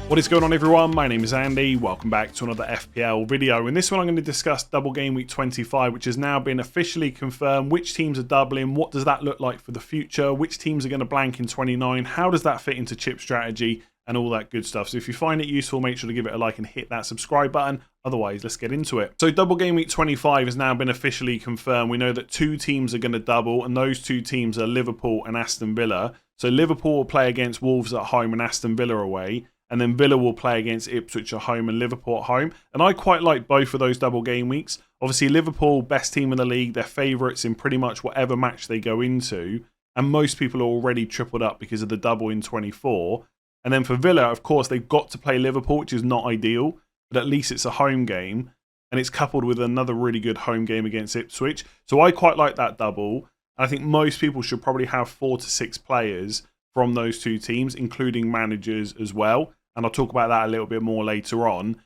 What is going on, everyone? My name is Andy. Welcome back to another FPL video. In this one I'm going to discuss double game week 25, which has now been officially confirmed. Which teams are doubling? What does that look like for the future? Which teams are going to blank in 29? How does that fit into chip strategy and all that good stuff? So if you find it useful, make sure to give it a like and hit that subscribe button. Otherwise, let's get into it. So double game week 25 has now been officially confirmed. We know that two teams are going to double, and those two teams are Liverpool and Aston Villa. So Liverpool will play against Wolves at home and Aston Villa away. And then Villa will play against Ipswich at home and Liverpool at home. And I quite like both of those double game weeks. Obviously, Liverpool, best team in the league. They're favourites in pretty much whatever match they go into. And most people are already tripled up because of the double in 24. And then for Villa, of course, they've got to play Liverpool, which is not ideal. But at least it's a home game. And it's coupled with another really good home game against Ipswich. So I quite like that double. And I think most people should probably have 4 to 6 players from those two teams, including managers as well. And I'll talk about that a little bit more later on.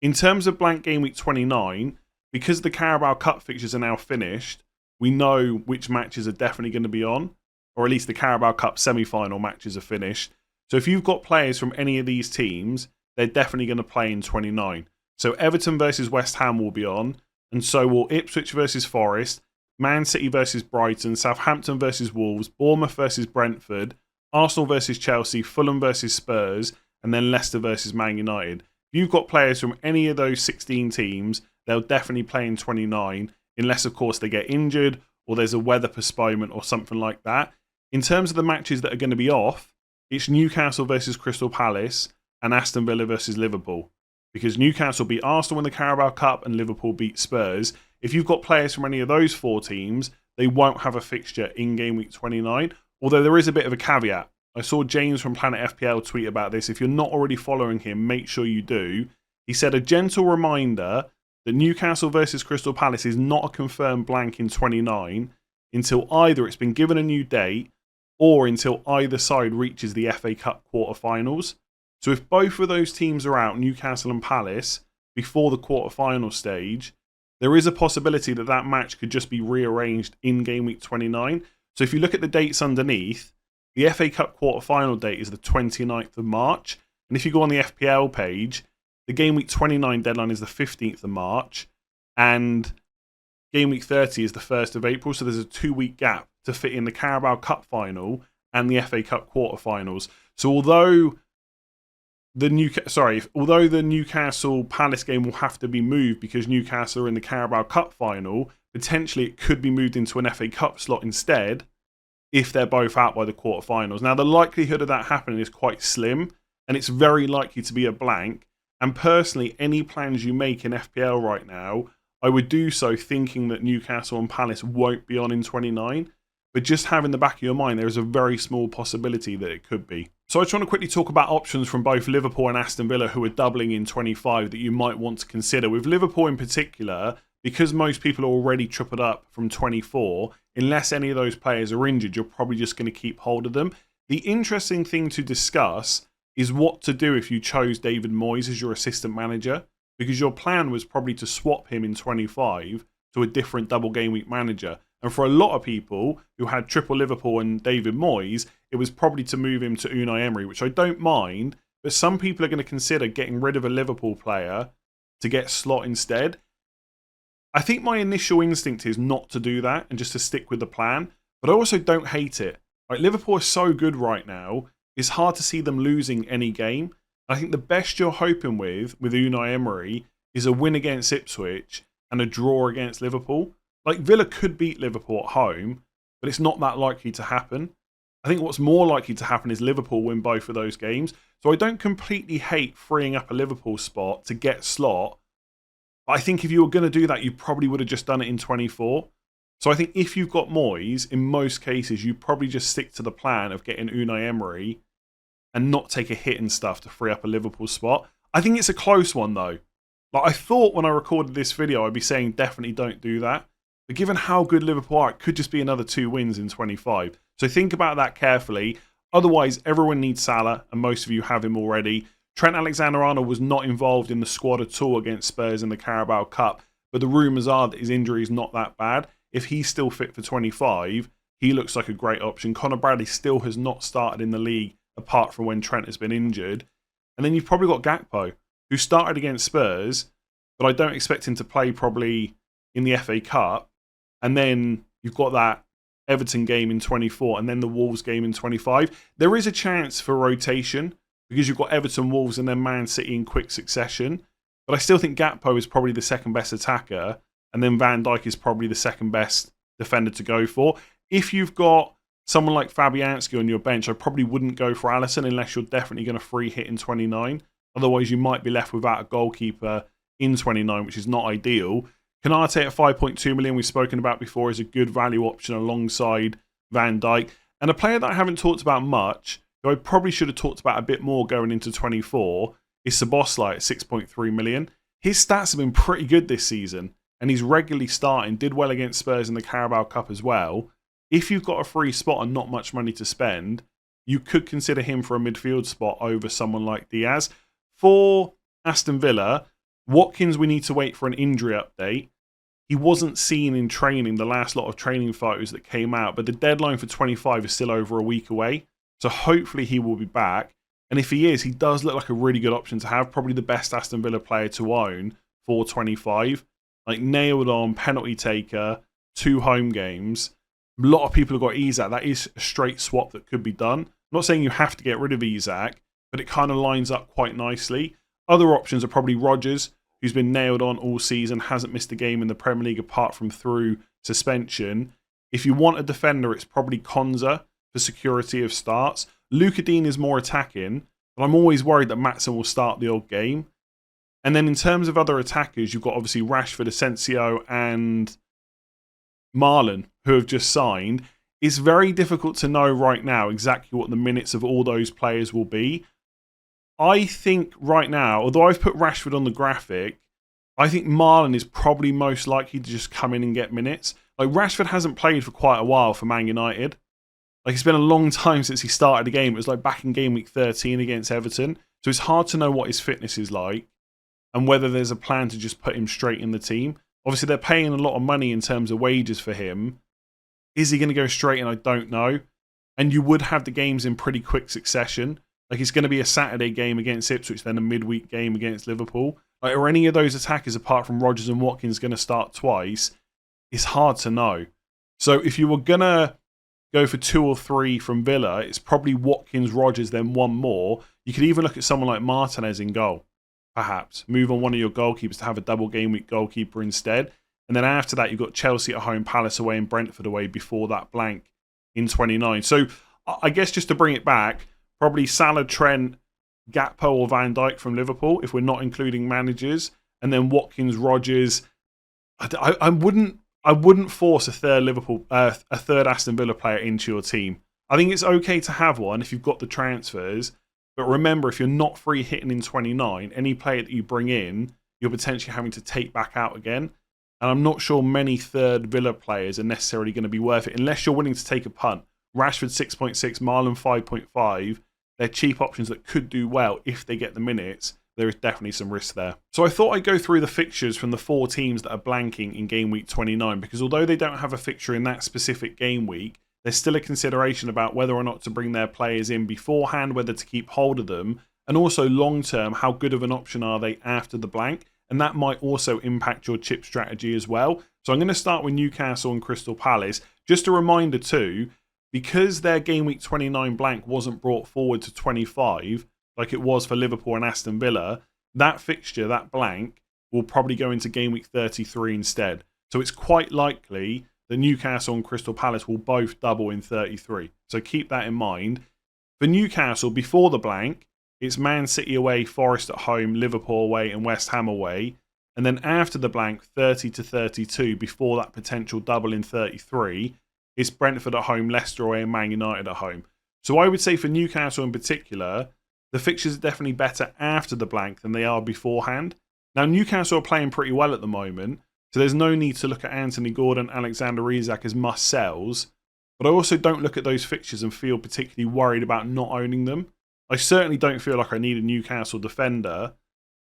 In terms of blank game week 29, because the Carabao Cup fixtures are now finished, we know which matches are definitely going to be on, or at least the Carabao Cup semi-final matches are finished. So if you've got players from any of these teams, they're definitely going to play in 29. So Everton versus West Ham will be on, and so will Ipswich versus Forest, Man City versus Brighton, Southampton versus Wolves, Bournemouth versus Brentford, Arsenal versus Chelsea, Fulham versus Spurs, and then Leicester versus Man United. If you've got players from any of those 16 teams, they'll definitely play in 29, unless, of course, they get injured or there's a weather postponement or something like that. In terms of the matches that are going to be off, it's Newcastle versus Crystal Palace and Aston Villa versus Liverpool. Because Newcastle beat Arsenal in the Carabao Cup and Liverpool beat Spurs. If you've got players from any of those four teams, they won't have a fixture in game week 29, although there is a bit of a caveat. I saw James from Planet FPL tweet about this. If you're not already following him, make sure you do. He said a gentle reminder that Newcastle versus Crystal Palace is not a confirmed blank in 29 until either it's been given a new date or until either side reaches the FA Cup quarterfinals. So if both of those teams are out, Newcastle and Palace, before the quarterfinal stage, there is a possibility that that match could just be rearranged in game week 29. So if you look at the dates underneath, the FA Cup quarter-final date is the 29th of March. And if you go on the FPL page, the Game Week 29 deadline is the 15th of March. And Game Week 30 is the 1st of April. So there's a 2-week gap to fit in the Carabao Cup final and the FA Cup quarter-finals. So although the Newcastle Palace game will have to be moved because Newcastle are in the Carabao Cup final, potentially it could be moved into an FA Cup slot instead, if they're both out by the quarterfinals. Now, the likelihood of that happening is quite slim, and it's very likely to be a blank. And personally, any plans you make in FPL right now, I would do so thinking that Newcastle and Palace won't be on in 29. But just have in the back of your mind, there is a very small possibility that it could be. So I just want to quickly talk about options from both Liverpool and Aston Villa who are doubling in 25 that you might want to consider. With Liverpool in particular, because most people are already tripled up from 24, unless any of those players are injured, you're probably just going to keep hold of them. The interesting thing to discuss is what to do if you chose David Moyes as your assistant manager, because your plan was probably to swap him in 25 to a different double game week manager. And for a lot of people who had triple Liverpool and David Moyes, it was probably to move him to Unai Emery, which I don't mind, but some people are going to consider getting rid of a Liverpool player to get Slot instead. I think my initial instinct is not to do that and just to stick with the plan, but I also don't hate it. Like, Liverpool is so good right now, it's hard to see them losing any game. I think the best you're hoping with Unai Emery is a win against Ipswich and a draw against Liverpool. Like, Villa could beat Liverpool at home, but it's not that likely to happen. I think what's more likely to happen is Liverpool win both of those games. So I don't completely hate freeing up a Liverpool spot to get Slot. I think if you were going to do that, you probably would have just done it in 24. So I think if you've got Moyes, in most cases, you probably just stick to the plan of getting Unai Emery and not take a hit and stuff to free up a Liverpool spot. I think it's a close one, though. Like, I thought when I recorded this video, I'd be saying definitely don't do that. But given how good Liverpool are, it could just be another 2 wins in 25. So think about that carefully. Otherwise, everyone needs Salah, and most of you have him already. Trent Alexander-Arnold was not involved in the squad at all against Spurs in the Carabao Cup, but the rumours are that his injury is not that bad. If he's still fit for 25, he looks like a great option. Conor Bradley still has not started in the league apart from when Trent has been injured. And then you've probably got Gakpo, who started against Spurs, but I don't expect him to play probably in the FA Cup. And then you've got that Everton game in 24 and then the Wolves game in 25. There is a chance for rotation because you've got Everton, Wolves, and then Man City in quick succession. But I still think Gakpo is probably the second best attacker, and then Van Dijk is probably the second best defender to go for. If you've got someone like Fabianski on your bench, I probably wouldn't go for Alisson unless you're definitely going to free hit in 29. Otherwise, you might be left without a goalkeeper in 29, which is not ideal. Konate at 5.2 million, we've spoken about before, is a good value option alongside Van Dijk. And a player that I haven't talked about much, who I probably should have talked about a bit more going into 24, is Szoboszlai at 6.3 million. His stats have been pretty good this season, and he's regularly starting, did well against Spurs in the Carabao Cup as well. If you've got a free spot and not much money to spend, you could consider him for a midfield spot over someone like Diaz. For Aston Villa, Watkins, we need to wait for an injury update. He wasn't seen in training, the last lot of training photos that came out, but the deadline for 25 is still over a week away. So hopefully he will be back. And if he is, he does look like a really good option to have. Probably the best Aston Villa player to own for 25. Like nailed on, penalty taker, 2 home games. A lot of people have got Isak. That is a straight swap that could be done. I'm not saying you have to get rid of Isak, but it kind of lines up quite nicely. Other options are probably Rodgers, who's been nailed on all season, hasn't missed a game in the Premier League apart from through suspension. If you want a defender, it's probably Konza for security of starts. Luka Dean is more attacking, but I'm always worried that Maatsen will start the odd game. And then in terms of other attackers, you've got obviously Rashford, Asensio, and Marlon, who have just signed. It's very difficult to know right now exactly what the minutes of all those players will be. I think right now, although I've put Rashford on the graphic, I think Marlon is probably most likely to just come in and get minutes. Like Rashford hasn't played for quite a while for Man United. Like it's been a long time since he started a game. It was like back in game week 13 against Everton. So it's hard to know what his fitness is like and whether there's a plan to just put him straight in the team. Obviously, they're paying a lot of money in terms of wages for him. Is he going to go straight in? I don't know. And you would have the games in pretty quick succession. Like it's going to be a Saturday game against Ipswich, then a midweek game against Liverpool. Like, are any of those attackers apart from Rodgers and Watkins going to start twice? It's hard to know. So if you were going to go for 2 or 3 from Villa, it's probably Watkins, Rodgers, then one more. You could even look at someone like Martinez in goal, perhaps. Move on one of your goalkeepers to have a double game week goalkeeper instead. And then after that, you've got Chelsea at home, Palace away, and Brentford away before that blank in 29. So I guess just to bring it back, probably Salah, Trent, Gakpo or Van Dijk from Liverpool, if we're not including managers. And then Watkins, Rodgers. I wouldn't force a third Aston Villa player into your team. I think it's okay to have one if you've got the transfers. But remember, if you're not free hitting in 29, any player that you bring in, you're potentially having to take back out again. And I'm not sure many third Villa players are necessarily going to be worth it unless you're willing to take a punt. Rashford 6.6, Marlon 5.5. They're cheap options that could do well if they get the minutes. There is definitely some risk there. So I thought I'd go through the fixtures from the 4 teams that are blanking in game week 29 because although they don't have a fixture in that specific game week, there's still a consideration about whether or not to bring their players in beforehand, whether to keep hold of them, and also long term, how good of an option are they after the blank? And that might also impact your chip strategy as well. So I'm going to start with Newcastle and Crystal Palace. Just a reminder too, because their game week 29 blank wasn't brought forward to 25, like it was for Liverpool and Aston Villa, that fixture, that blank, will probably go into game week 33 instead. So it's quite likely that Newcastle and Crystal Palace will both double in 33. So keep that in mind. For Newcastle, before the blank, it's Man City away, Forest at home, Liverpool away, and West Ham away. And then after the blank, 30 to 32, before that potential double in 33, it's Brentford at home, Leicester away, and Man United at home. So I would say for Newcastle in particular, the fixtures are definitely better after the blank than they are beforehand. Now, Newcastle are playing pretty well at the moment, so there's no need to look at Anthony Gordon, Alexander Isak as must-sells. But I also don't look at those fixtures and feel particularly worried about not owning them. I certainly don't feel like I need a Newcastle defender.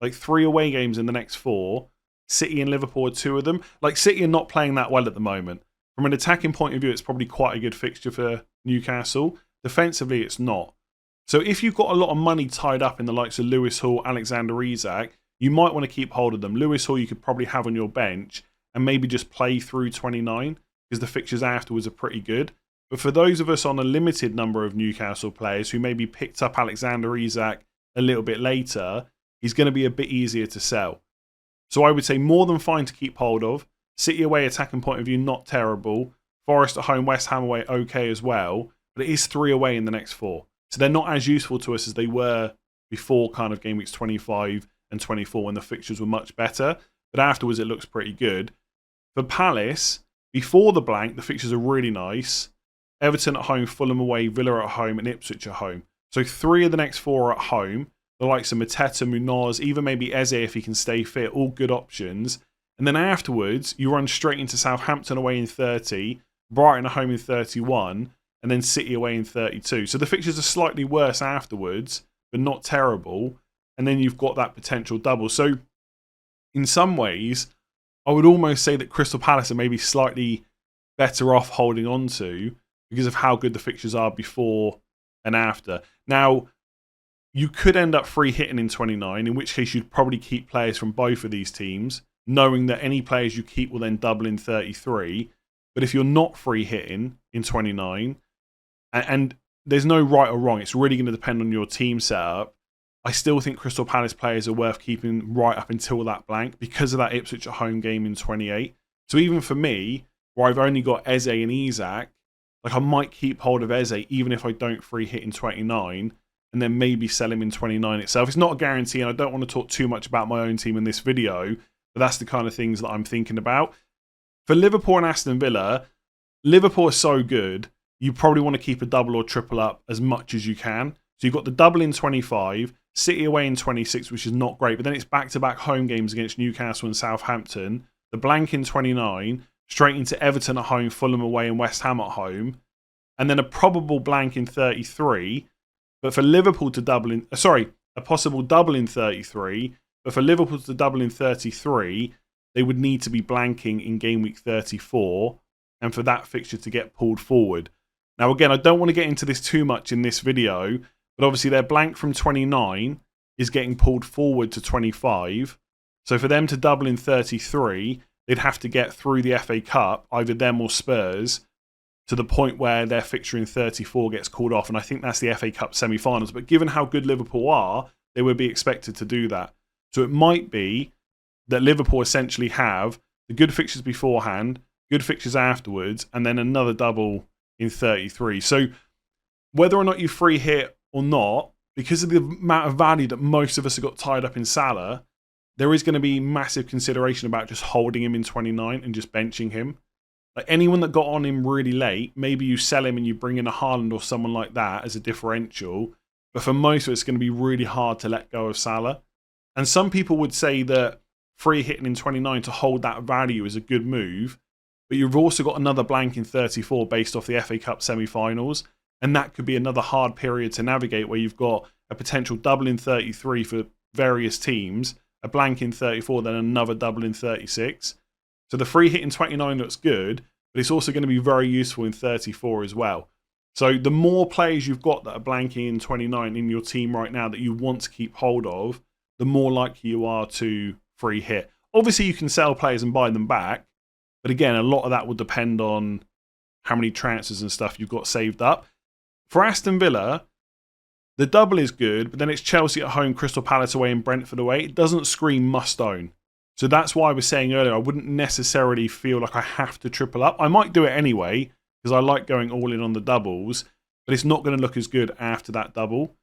Like 3 away games in the next 4. City and Liverpool are 2 of them. Like City are not playing that well at the moment. From an attacking point of view, it's probably quite a good fixture for Newcastle. Defensively, it's not. So if you've got a lot of money tied up in the likes of Lewis Hall, Alexander Isak, you might want to keep hold of them. Lewis Hall you could probably have on your bench and maybe just play through 29 because the fixtures afterwards are pretty good. But for those of us on a limited number of Newcastle players who maybe picked up Alexander Isak a little bit later, he's going to be a bit easier to sell. So I would say more than fine to keep hold of. City away, attacking point of view, not terrible. Forest at home, West Ham away, okay as well. But it is 3 away in the next 4. So they're not as useful to us as they were before kind of game weeks 25 and 24 when the fixtures were much better. But afterwards it looks pretty good. For Palace, before the blank, the fixtures are really nice. Everton at home, Fulham away, Villa at home and Ipswich at home. So 3 of the next 4 are at home. The likes of Mateta, Munoz, even maybe Eze if he can stay fit, all good options. And then afterwards, you run straight into Southampton away in 30, Brighton at home in 31, and then City away in 32. So the fixtures are slightly worse afterwards, but not terrible. And then you've got that potential double. So in some ways, I would almost say that Crystal Palace are maybe slightly better off holding on to because of how good the fixtures are before and after. Now, you could end up free hitting in 29, in which case you'd probably keep players from both of these teams, knowing that any players you keep will then double in 33. But if you're not free hitting in 29, and there's no right or wrong, it's really going to depend on your team setup, I still think Crystal Palace players are worth keeping right up until that blank because of that Ipswich at home game in 28. So even for me, where I've only got Eze and Isak, like I might keep hold of Eze even if I don't free hit in 29 and then maybe sell him in 29 itself. It's not a guarantee and I don't want to talk too much about my own team in this video, but that's the kind of things that I'm thinking about. For Liverpool and Aston Villa, Liverpool is so good, you probably want to keep a double or triple up as much as you can. So you've got the double in 25, City away in 26, which is not great, but then it's back-to-back home games against Newcastle and Southampton, the blank in 29, straight into Everton at home, Fulham away and West Ham at home, and then a probable blank in 33, but for Liverpool to double in, a possible double in 33, but for Liverpool to double in 33, they would need to be blanking in game week 34, and for that fixture to get pulled forward. Now again, I don't want to get into this too much in this video, but obviously their blank from 29 is getting pulled forward to 25. So for them to double in 33, they'd have to get through the FA Cup, either them or Spurs, to the point where their fixture in 34 gets called off. And I think that's the FA Cup semi-finals. But given how good Liverpool are, they would be expected to do that. So it might be that Liverpool essentially have the good fixtures beforehand, good fixtures afterwards, and then another double in 33. So whether or not you free hit or not, because of the amount of value that most of us have got tied up in Salah, there is going to be massive consideration about just holding him in 29 and just benching him. Like anyone that got on him really late, maybe you sell him and you bring in a Haaland or someone like that as a differential. But for most of it, it's going to be really hard to let go of Salah. And some people would say that free hitting in 29 to hold that value is a good move. But you've also got another blank in 34 based off the FA Cup semi-finals. And that could be another hard period to navigate where you've got a potential double in 33 for various teams, a blank in 34, then another double in 36. So the free hit in 29 looks good, but it's also going to be very useful in 34 as well. So the more players you've got that are blanking in 29 in your team right now that you want to keep hold of, the more likely you are to free hit. Obviously, you can sell players and buy them back, but again, a lot of that will depend on how many transfers and stuff you've got saved up. For Aston Villa, the double is good, but then it's Chelsea at home, Crystal Palace away and Brentford away. It doesn't scream must own. So that's why I was saying earlier, I wouldn't necessarily feel like I have to triple up. I might do it anyway, because I like going all in on the doubles, but it's not going to look as good after that double.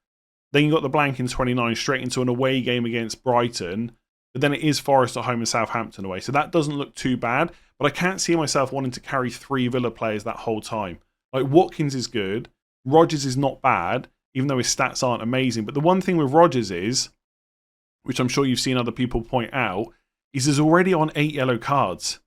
Then you've got the blank in 29 straight into an away game against Brighton, but then it is Forest at home and Southampton away. So that doesn't look too bad, but I can't see myself wanting to carry 3 Villa players that whole time. Like Watkins is good, Rodgers is not bad, even though his stats aren't amazing. But the one thing with Rodgers is, which I'm sure you've seen other people point out, is he's already on 8 yellow cards.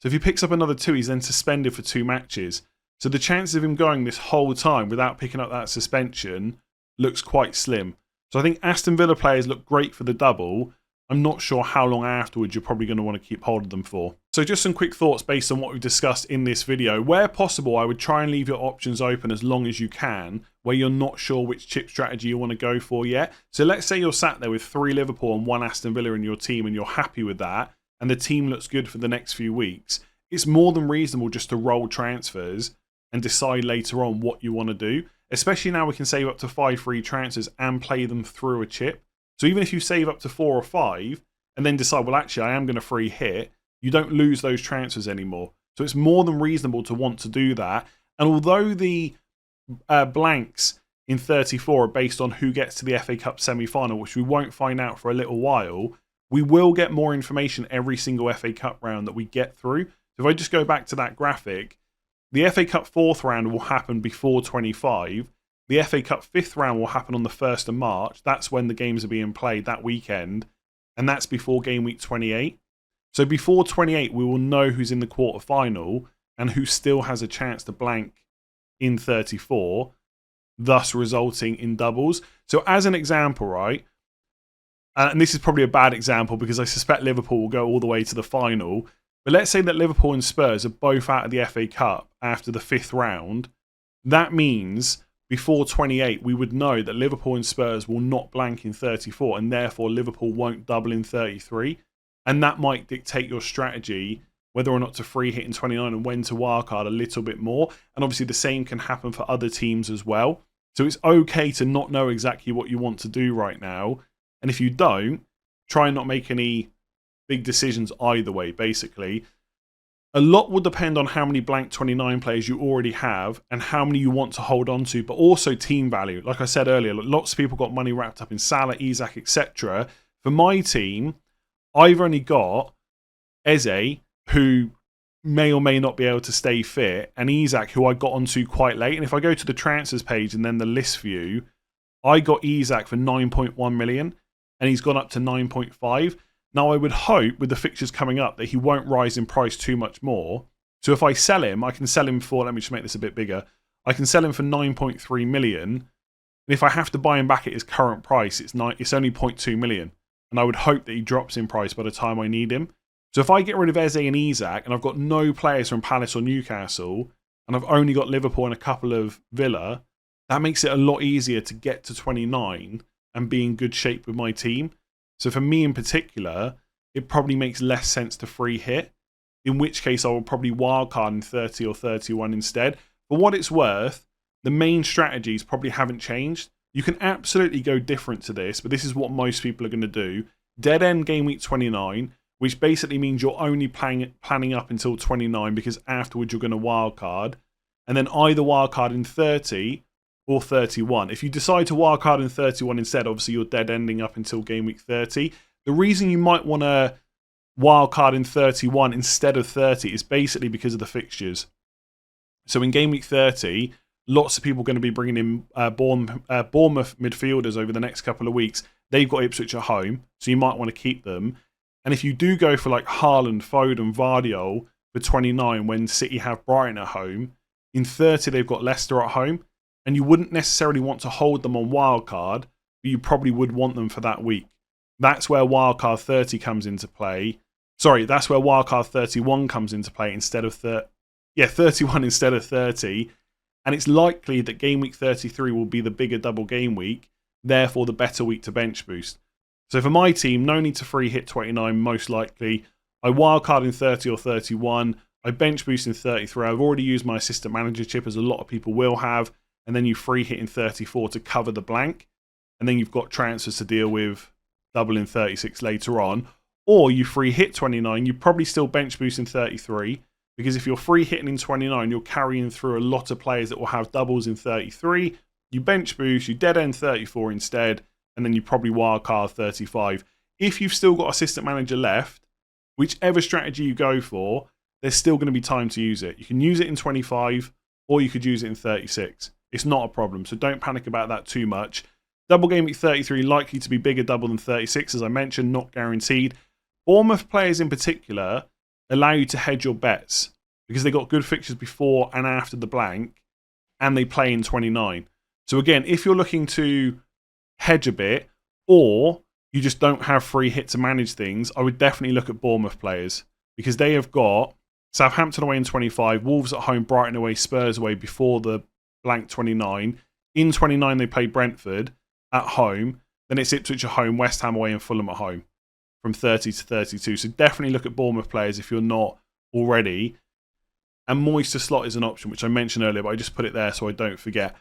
So if he picks up another 2, he's then suspended for 2 matches. So the chances of him going this whole time without picking up that suspension looks quite slim. So I think Aston Villa players look great for the double. I'm not sure how long afterwards you're probably going to want to keep hold of them for. So just some quick thoughts based on what we've discussed in this video. Where possible, I would try and leave your options open as long as you can, where you're not sure which chip strategy you want to go for yet. So let's say you're sat there with 3 Liverpool and 1 Aston Villa in your team and you're happy with that, and the team looks good for the next few weeks. It's more than reasonable just to roll transfers and decide later on what you want to do. Especially now we can save up to 5 free transfers and play them through a chip. So even if you save up to 4 or 5 and then decide, well, actually, I am going to free hit, you don't lose those transfers anymore. So it's more than reasonable to want to do that. And although the blanks in 34 are based on who gets to the FA Cup semi-final, which we won't find out for a little while, we will get more information every single FA Cup round that we get through. So if I just go back to that graphic, the FA Cup 4th round will happen before 25. The FA Cup 5th round will happen on the 1st of March. That's when the games are being played that weekend. And that's before game week 28. So before 28, we will know who's in the quarter-final and who still has a chance to blank in 34, thus resulting in doubles. So as an example, right, and this is probably a bad example because I suspect Liverpool will go all the way to the final, but let's say that Liverpool and Spurs are both out of the FA Cup after the 5th round. That means before 28, we would know that Liverpool and Spurs will not blank in 34, and therefore Liverpool won't double in 33. And that might dictate your strategy, whether or not to free hit in 29 and when to wildcard a little bit more. And obviously the same can happen for other teams as well. So it's okay to not know exactly what you want to do right now. And if you don't, try and not make any big decisions either way, basically. A lot will depend on how many blank 29 players you already have and how many you want to hold on to, but also team value. Like I said earlier, lots of people got money wrapped up in Salah, Isak, etc. For my team, I've only got Eze, who may or may not be able to stay fit, and Isak, who I got onto quite late. And if I go to the transfers page and then the list view, I got Isak for 9.1 million, and he's gone up to 9.5. Now, I would hope with the fixtures coming up that he won't rise in price too much more. So if I sell him, I can sell him for, let me just make this a bit bigger, I can sell him for 9.3 million. And if I have to buy him back at his current price, it's only 0.2 million. And I would hope that he drops in price by the time I need him. So if I get rid of Eze and Isak, and I've got no players from Palace or Newcastle, and I've only got Liverpool and a couple of Villa, that makes it a lot easier to get to 29 and be in good shape with my team. So for me in particular, it probably makes less sense to free hit, in which case I will probably wildcard in 30 or 31 instead. For what it's worth, the main strategies probably haven't changed. You can absolutely go different to this, but this is what most people are going to do. Dead end game week 29, which basically means you're only planning up until 29 because afterwards you're going to wildcard. And then either wildcard in 30 or 31. If you decide to wildcard in 31 instead, obviously you're dead ending up until game week 30. The reason you might want to wildcard in 31 instead of 30 is basically because of the fixtures. So in game week 30, lots of people are going to be bringing in Bournemouth midfielders over the next couple of weeks. They've got Ipswich at home, so you might want to keep them. And if you do go for like Haaland, Foden, Vardiol for 29 when City have Brighton at home, in 30 they've got Leicester at home. And you wouldn't necessarily want to hold them on wildcard, but you probably would want them for that week. That's where wildcard 30 comes into play. Sorry, that's where wildcard 31 comes into play instead of 31 instead of 30. And it's likely that game week 33 will be the bigger double game week, therefore the better week to bench boost. So for my team, no need to free hit 29 most likely. I wildcard in 30 or 31. I bench boost in 33. I've already used my assistant manager chip, as a lot of people will have. And then you free hit in 34 to cover the blank. And then you've got transfers to deal with, double in 36 later on. Or you free hit 29, you probably still bench boost in 33. Because if you're free hitting in 29, you're carrying through a lot of players that will have doubles in 33. You bench boost, you dead end 34 instead. And then you probably wildcard 35. If you've still got assistant manager left, whichever strategy you go for, there's still going to be time to use it. You can use it in 25, or you could use it in 36. It's not a problem, so don't panic about that too much. Double game week 33 likely to be bigger double than 36, as I mentioned, not guaranteed. Bournemouth players in particular allow you to hedge your bets because they got good fixtures before and after the blank, and they play in 29. So again, if you're looking to hedge a bit, or you just don't have free hit to manage things, I would definitely look at Bournemouth players. because they have got Southampton away in 25, Wolves at home, Brighton away, Spurs away before the blank 29. In 29, they play Brentford at home. Then it's Ipswich at home, West Ham away, and Fulham at home from 30 to 32. So definitely look at Bournemouth players if you're not already. And Moyes to slot is an option, which I mentioned earlier, but I just put it there so I don't forget.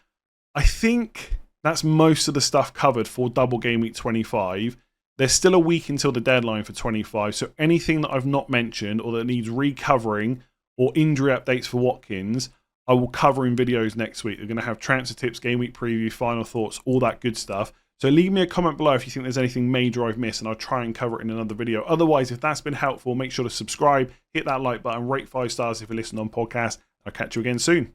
I think that's most of the stuff covered for double game week 25. There's still a week until the deadline for 25, so anything that I've not mentioned or that needs recovering or injury updates for Watkins, I will cover in videos next week. They're going to have transfer tips, game week preview, final thoughts, all that good stuff. So leave me a comment below if you think there's anything major I've missed, and I'll try and cover it in another video. Otherwise, if that's been helpful, make sure to subscribe, hit that like button, rate 5 stars if you listen on podcast. I'll catch you again soon.